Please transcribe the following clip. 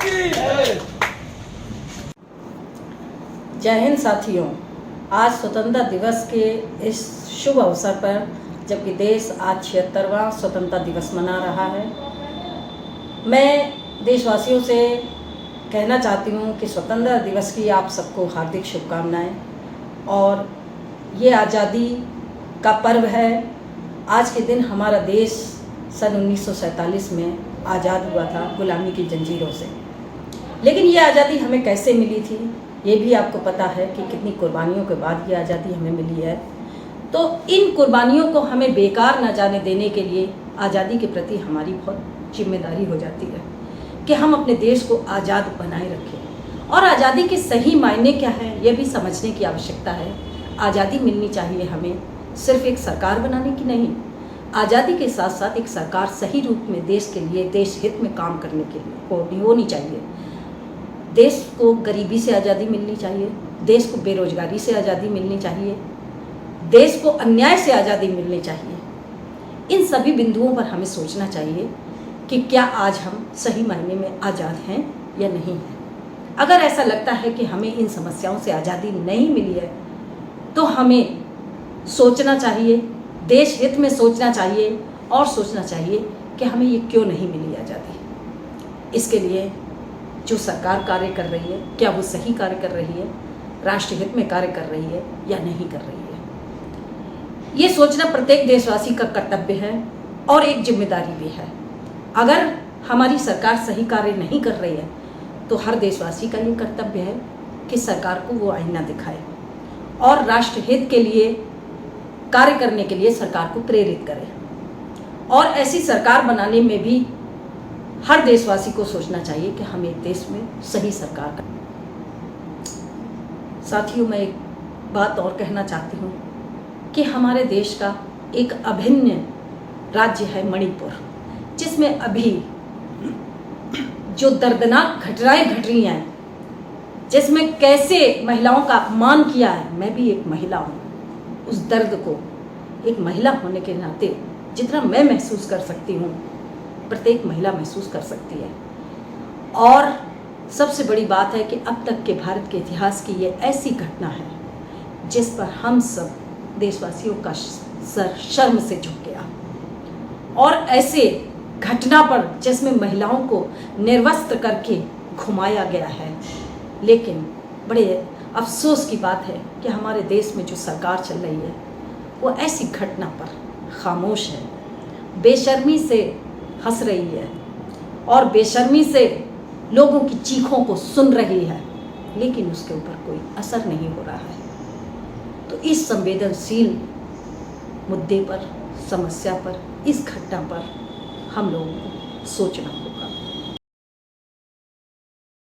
की। जय हिंद साथियों, आज स्वतंत्रता दिवस के इस शुभ अवसर पर जबकि देश आज 76वां स्वतंत्रता दिवस मना रहा है, मैं देशवासियों से कहना चाहती हूँ कि स्वतंत्रता दिवस की आप सबको हार्दिक शुभकामनाएं। और ये आज़ादी का पर्व है। आज के दिन हमारा देश सन 1947 में आज़ाद हुआ था गुलामी की जंजीरों से। लेकिन ये आज़ादी हमें कैसे मिली थी ये भी आपको पता है कि कितनी कुर्बानियों के बाद ये आज़ादी हमें मिली है। तो इन कुर्बानियों को हमें बेकार न जाने देने के लिए आज़ादी के प्रति हमारी बहुत जिम्मेदारी हो जाती है कि हम अपने देश को आज़ाद बनाए रखें। और आज़ादी के सही मायने क्या है ये भी समझने की आवश्यकता है। आज़ादी मिलनी चाहिए हमें सिर्फ एक सरकार बनाने की नहीं, आज़ादी के साथ साथ एक सरकार सही रूप में देश के लिए, देश हित में काम करने के लिए होनी चाहिए। देश को गरीबी से आज़ादी मिलनी चाहिए, देश को बेरोजगारी से आज़ादी मिलनी चाहिए, देश को अन्याय से आज़ादी मिलनी चाहिए। इन सभी बिंदुओं पर हमें सोचना चाहिए कि क्या आज हम सही मायने में आज़ाद हैं या नहीं हैं। अगर ऐसा लगता है कि हमें इन समस्याओं से आज़ादी नहीं मिली है तो हमें सोचना चाहिए, देश हित में सोचना चाहिए और सोचना चाहिए कि हमें ये क्यों नहीं मिली आज़ादी। इसके लिए जो सरकार कार्य कर रही है क्या वो सही कार्य कर रही है, राष्ट्र हित में कार्य कर रही है या नहीं कर रही है। ये सोचना प्रत्येक देशवासी का कर्तव्य है और एक जिम्मेदारी भी है। अगर हमारी सरकार सही कार्य नहीं कर रही है तो हर देशवासी का ये कर्तव्य है कि सरकार को वो आईना दिखाए और राष्ट्र हित के लिए कार्य करने के लिए सरकार को प्रेरित करे। और ऐसी सरकार बनाने में भी हर देशवासी को सोचना चाहिए कि हम एक देश में सही सरकार का। साथियों, मैं एक बात और कहना चाहती हूँ कि हमारे देश का एक अभिन्न राज्य है मणिपुर, जिसमें अभी जो दर्दनाक घटनाएं घट रही हैं, जिसमें कैसे महिलाओं का अपमान किया है। मैं भी एक महिला हूँ, उस दर्द को एक महिला होने के नाते जितना मैं महसूस कर सकती हूँ प्रत्येक महिला महसूस कर सकती है। और सबसे बड़ी बात है कि अब तक के भारत के इतिहास की ये ऐसी घटना है जिस पर हम सब देशवासियों का सर शर्म से झुक गया। और ऐसे घटना पर जिसमें महिलाओं को निर्वस्त्र करके घुमाया गया है। लेकिन बड़े अफसोस की बात है कि हमारे देश में जो सरकार चल रही है वो ऐसी घटना पर खामोश है, बेशर्मी से हंस रही है और बेशर्मी से लोगों की चीखों को सुन रही है, लेकिन उसके ऊपर कोई असर नहीं हो रहा है। तो इस संवेदनशील मुद्दे पर, समस्या पर, इस घटना पर हम लोगों को सोचना होगा।